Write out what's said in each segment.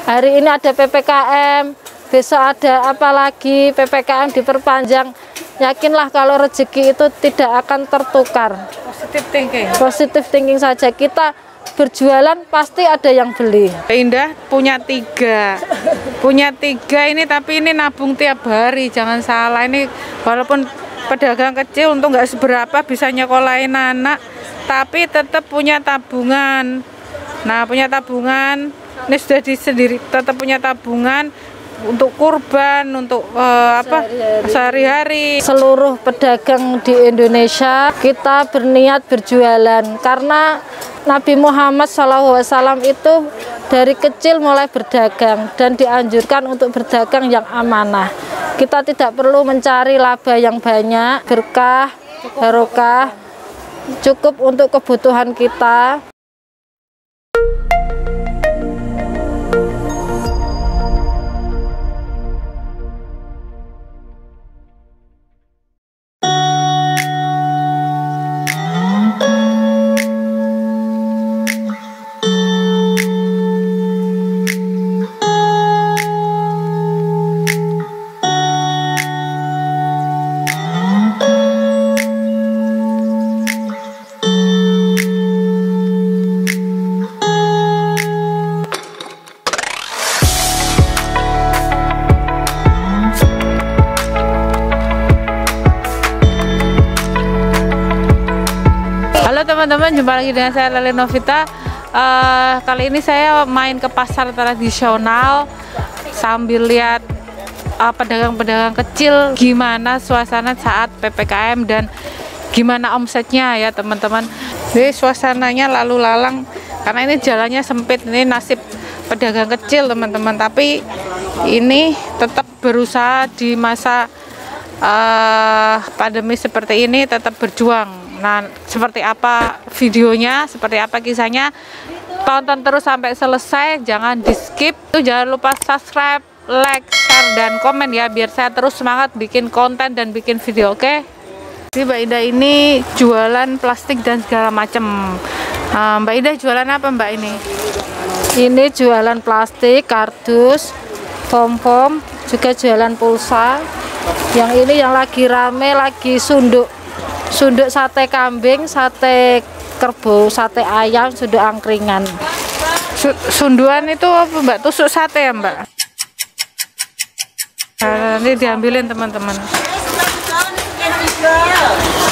hari ini ada PPKM, besok ada apa lagi, PPKM diperpanjang. Yakinlah kalau rezeki itu tidak akan tertukar. Positive thinking saja. Kita berjualan pasti ada yang beli. Indah punya tiga ini, tapi ini nabung tiap hari, jangan salah. Ini walaupun pedagang kecil untuk nggak seberapa bisa nyekolahin anak, tapi tetap punya tabungan. Nah, punya tabungan ini sudah disendiri, tetap punya tabungan untuk kurban, untuk sehari-hari. Seluruh pedagang di Indonesia kita berniat berjualan karena Nabi Muhammad SAW itu dari kecil mulai berdagang dan dianjurkan untuk berdagang yang amanah. Kita tidak perlu mencari laba yang banyak, berkah, barokah, cukup untuk kebutuhan kita. Halo teman-teman, jumpa lagi dengan saya Leli Novita. Kali ini saya main ke pasar tradisional sambil lihat pedagang-pedagang kecil gimana suasana saat PPKM dan gimana omsetnya ya teman-teman. Jadi suasananya lalu lalang karena ini jalannya sempit, ini nasib pedagang kecil teman-teman, tapi ini tetap berusaha di masa pandemi seperti ini, tetap berjuang. Nah, seperti apa videonya, seperti apa kisahnya, tonton terus sampai selesai, jangan di skip. Jangan lupa subscribe, like, share, dan komen ya, biar saya terus semangat bikin konten dan bikin video, oke? Jadi Mbak Indah ini jualan plastik dan segala macam. Mbak Indah jualan apa Mbak ini? Ini jualan plastik, kardus, pom-pom, juga jualan pulsa. Yang ini yang lagi rame, lagi sunduk sate kambing, sate kerbau, sate ayam, sunduk angkringan. Sunduan itu apa Mbak? Tusuk sate ya Mbak? Nah, ini diambilin teman-teman.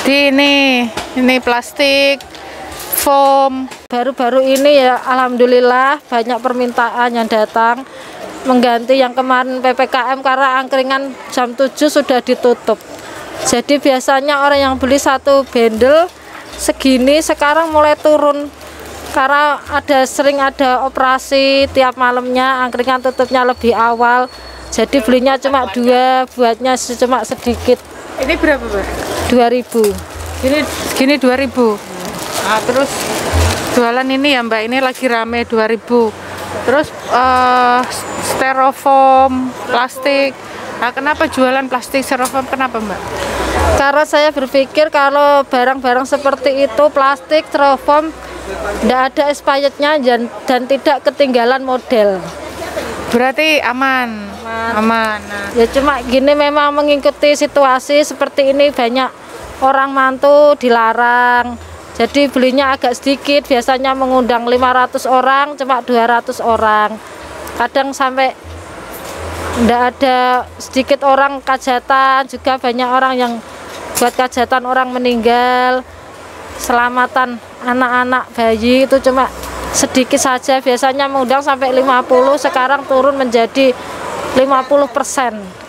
Ini plastik, foam. Baru-baru ini ya alhamdulillah banyak permintaan yang datang mengganti yang kemarin PPKM karena angkringan jam 7 sudah ditutup. Jadi biasanya orang yang beli satu bendel segini sekarang mulai turun karena sering ada operasi tiap malamnya, angkringan tutupnya lebih awal. Jadi belinya cuma 2, buatnya cuma sedikit. Ini berapa Mbak? 2.000. Gini 2.000. Nah, terus jualan ini ya Mbak, ini lagi rame 2.000. Terus styrofoam, plastik. Nah, kenapa jualan plastik styrofoam? Kenapa Mbak? Karena saya berpikir kalau barang-barang seperti itu, plastik, styrofoam, tidak ada expirednya dan tidak ketinggalan model. Berarti aman. Nah. Ya cuma gini, memang mengikuti situasi seperti ini, banyak orang mantu dilarang. Jadi belinya agak sedikit, biasanya mengundang 500 orang, cuma 200 orang. Kadang sampai tidak ada, sedikit orang kajatan, juga banyak orang yang buat kajatan orang meninggal, selamatan anak-anak bayi itu cuma sedikit saja, biasanya mengundang sampai 50, sekarang turun menjadi 50%.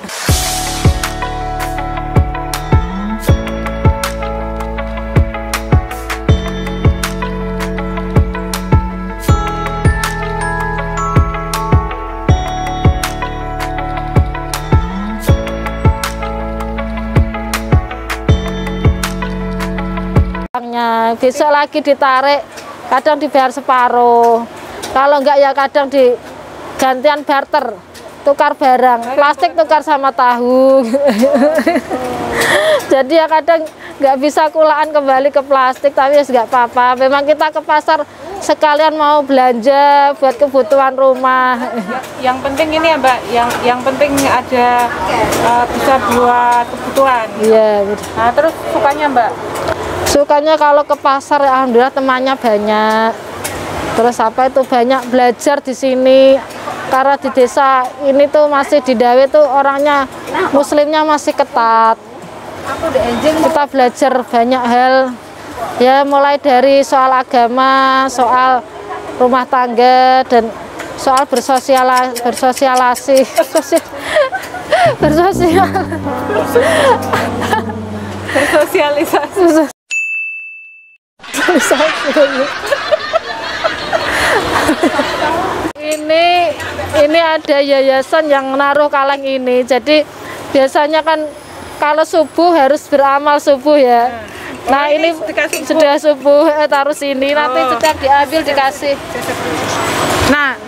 Besok lagi ditarik, kadang dibayar separuh, kalau enggak ya kadang di gantian barter, tukar barang, plastik tukar sama tahu. Jadi ya kadang nggak bisa kulaan kembali ke plastik, tapi ya nggak apa-apa. Memang kita ke pasar sekalian mau belanja buat kebutuhan rumah. Yang penting ini ya Mbak, yang penting ada bisa buat kebutuhan. Iya. Nah terus sukanya Mbak? Sukanya kalau ke pasar, alhamdulillah temannya banyak. Terus apa itu banyak belajar di sini. Karena di desa ini tuh masih di Dawe tuh orangnya muslimnya masih ketat. Kita belajar banyak hal. Ya mulai dari soal agama, soal rumah tangga, dan soal bersosialisasi. Ini ada yayasan yang naruh kaleng ini. Jadi biasanya kan kalau subuh harus beramal subuh ya. Nah ini sudah subuh, taruh sini, nanti sudah diambil dikasih. Nah,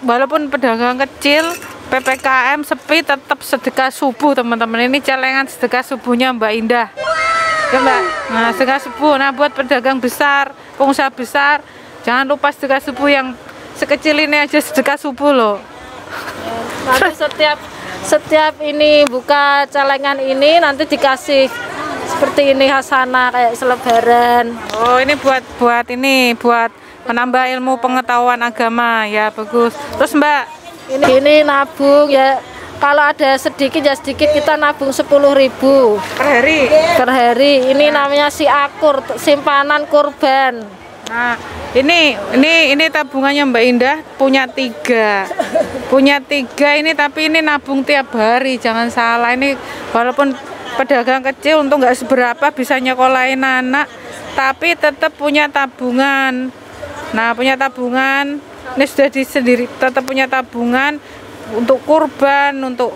walaupun pedagang kecil, PPKM sepi, tetap sedekah subuh teman-teman. Ini celengan sedekah subuhnya Mbak Indah, ya Mbak. Nah sedekah subuh. Nah buat pedagang besar, pengusaha besar, jangan lupa sedekah subuh. Yang sekecil ini aja sedekah subuh loh. Nanti setiap ini buka celengan ini nanti dikasih seperti ini hasanah kayak selebaran. Oh ini buat menambah ilmu pengetahuan agama ya, bagus. Terus Mbak ini nabung ya, kalau ada sedikit ya sedikit, kita nabung 10.000 per hari. Ini namanya siakur, simpanan kurban. Nah ini tabungannya Mbak Indah punya 3 ini, tapi ini nabung tiap hari, jangan salah. Ini walaupun pedagang kecil untuk nggak seberapa bisa nyekolahin anak, tapi tetap punya tabungan. Nah punya tabungan ini sudah sendiri, tetap punya tabungan untuk kurban, untuk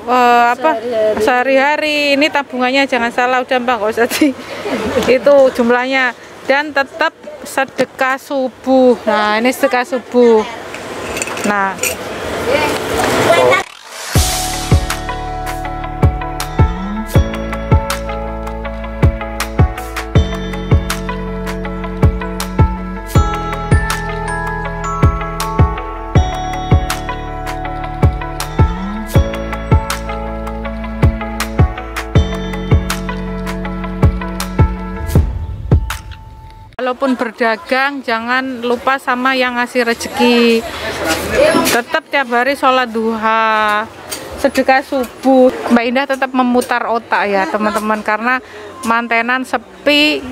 sehari-hari. Ini tabungannya jangan salah, udah Mbak, nggak usah itu jumlahnya. Dan tetap sedekah subuh. Nah ini sedekah subuh. Nah walaupun berdagang jangan lupa sama yang ngasih rezeki. Tetap tiap hari sholat duha, sedekah subuh. Mbak Indah tetap memutar otak ya teman-teman, karena mantenan sepi,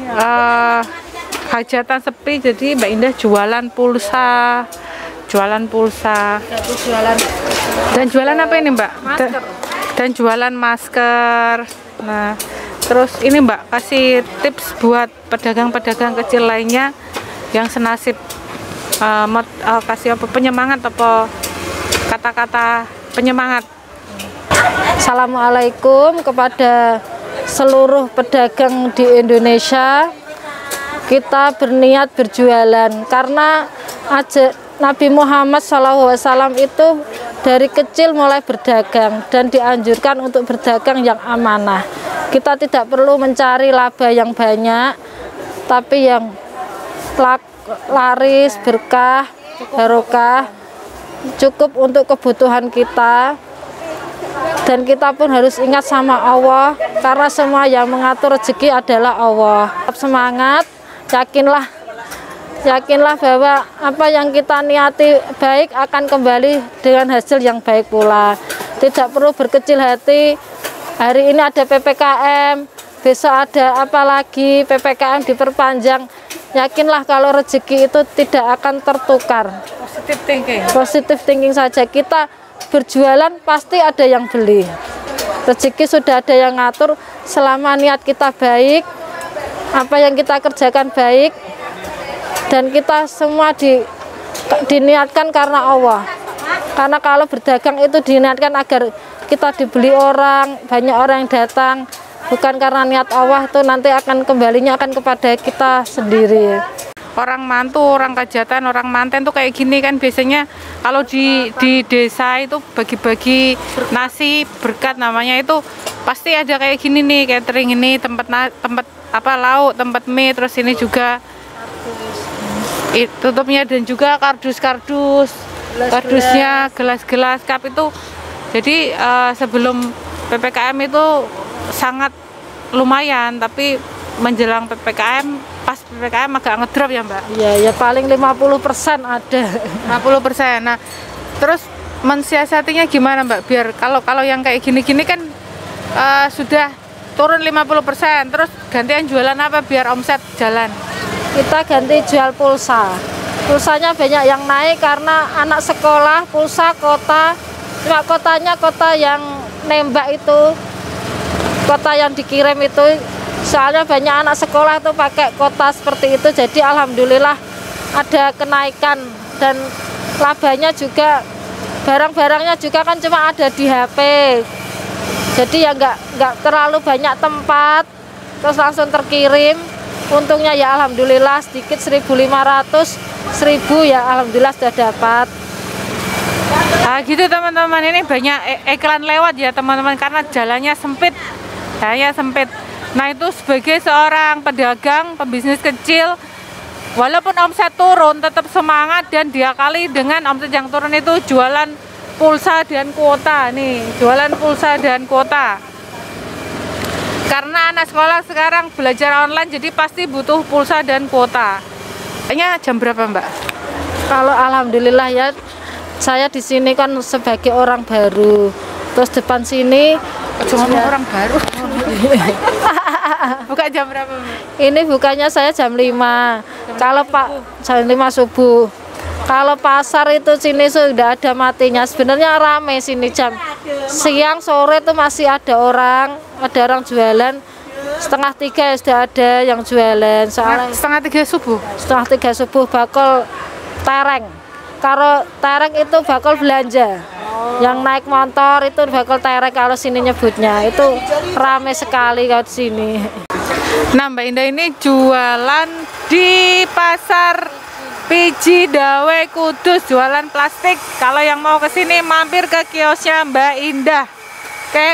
hajatan sepi, jadi Mbak Indah jualan pulsa. Dan jualan apa ini Mbak? Dan jualan masker. Nah terus ini Mbak kasih tips buat pedagang-pedagang kecil lainnya yang senasib, kasih apa penyemangat, apa kata-kata penyemangat. Assalamualaikum kepada seluruh pedagang di Indonesia. Kita berniat berjualan karena Nabi Muhammad SAW itu dari kecil mulai berdagang dan dianjurkan untuk berdagang yang amanah. Kita tidak perlu mencari laba yang banyak, tapi yang laris, berkah, barokah, cukup untuk kebutuhan kita. Dan kita pun harus ingat sama Allah, karena semua yang mengatur rezeki adalah Allah. Tetap semangat, yakinlah bahwa apa yang kita niati baik akan kembali dengan hasil yang baik pula. Tidak perlu berkecil hati. Hari ini ada PPKM, besok ada apa lagi, PPKM diperpanjang. Yakinlah kalau rezeki itu tidak akan tertukar. Positive thinking saja. Kita berjualan pasti ada yang beli. Rezeki sudah ada yang ngatur selama niat kita baik, apa yang kita kerjakan baik, dan kita semua diniatkan karena Allah. Karena kalau berdagang itu diniatkan agar kita dibeli orang, banyak orang yang datang, bukan karena niat Allah, itu nanti akan kembalinya akan kepada kita sendiri. orang mantu, orang Kajatan, orang Manten tuh kayak gini kan biasanya kalau di desa itu bagi-bagi nasi berkat namanya itu pasti ada kayak gini nih catering ini tempat apa lauk, tempat mie, terus ini juga tutupnya dan juga kardusnya, gelas-gelas, cup itu. Jadi sebelum PPKM itu sangat lumayan, tapi menjelang PPKM, pas PPKM agak ngedrop ya Mbak? Iya, ya paling 50% ada. 50%. Nah, terus mensiasatinya gimana Mbak? Biar kalau yang kayak gini-gini kan sudah turun 50%, terus gantian jualan apa biar omset jalan? Kita ganti jual pulsa. Pulsanya banyak yang naik karena anak sekolah, pulsa kota. Cuma kotanya kota yang nembak itu, kota yang dikirim itu. Soalnya banyak anak sekolah itu pakai kota seperti itu, jadi alhamdulillah ada kenaikan dan labanya juga, barang-barangnya juga kan cuma ada di HP, jadi ya nggak terlalu banyak tempat, terus langsung terkirim. Untungnya ya alhamdulillah sedikit 1.500, 1.000 ya alhamdulillah sudah dapat. Nah gitu teman-teman, ini banyak iklan lewat ya teman-teman karena jalannya sempit. Nah itu sebagai seorang pedagang, pebisnis kecil, walaupun omset turun tetap semangat dan diakali dengan omset yang turun itu jualan pulsa dan kuota nih, jualan pulsa dan kuota. Karena anak sekolah sekarang belajar online jadi pasti butuh pulsa dan kuota. Kayaknya jam berapa Mbak? Kalau alhamdulillah ya, saya di sini kan sebagai orang baru, terus depan sini cuma orang baru. Buka jam berapa Mbak? Ini bukannya saya jam 5. Kalau jam 5 subuh. Kalau pasar itu sini sudah ada matinya. Sebenarnya rame sini jam siang sore itu masih ada orang jualan. 2:30 ya sudah ada yang jualan. Soalnya 2:30 subuh. 2:30 subuh bakul tereng. Kalau tereng itu bakul belanja. Yang naik motor itu bakul tereng kalau sini nyebutnya. Itu rame sekali kalau di sini. Nah Mbak Indah ini jualan di pasar Piji Dawe Kudus, jualan plastik. Kalau yang mau ke sini mampir ke kiosnya Mbak Indah. Oke.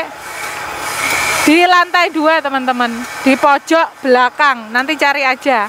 Di lantai 2 teman-teman, di pojok belakang. Nanti cari aja.